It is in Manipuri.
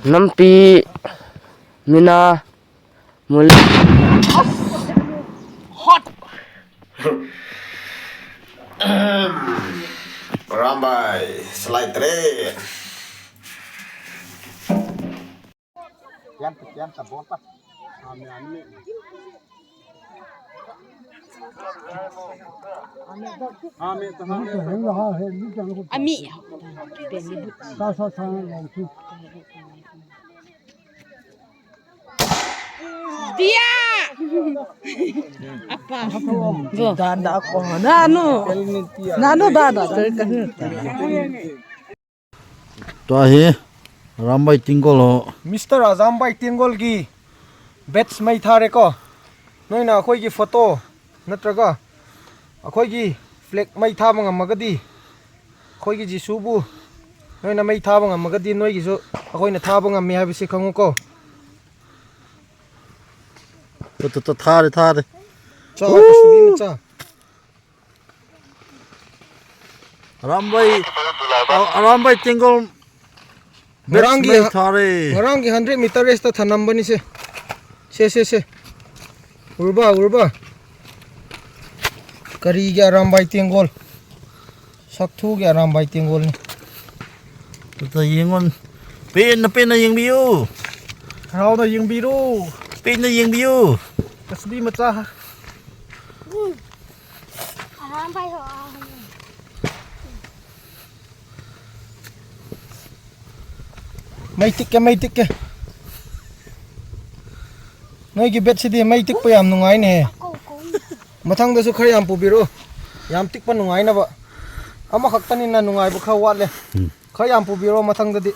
Nampi Mina Mulai Hot. Rambai, slide trade. Yan sabon pa. Ami. Dia. Apa? Dada ako. Nano dada. Tahi Rambai Tingol ho. Mr. Azambai Tingol ki batch mai thare ko noina akhoi ki photo natraga akhoi ki flag mai thaba ngamagadi akhoi ki jisubu noina mai thaba ngamagadi noi gi so akhoi na thaba ngam me habisi khangu ko To thare cha kasubi cha Rambai Tingol Ngarangi thare 100 meter race ta thanam bani se urba kari ga Rambai Tingol sakthu ga Rambai Tingol ni to yingon pin na ying biu rau na ying biru pin na ying biu kasubi macha Rambai ho mai tik ke noi gi bet sidi mai tik pa yam nungai ne mathang da su khari yam pubiro yam tik pa nungai na ba ama khaktani na nungai bu kha wat le khari yam pubiro mathang da di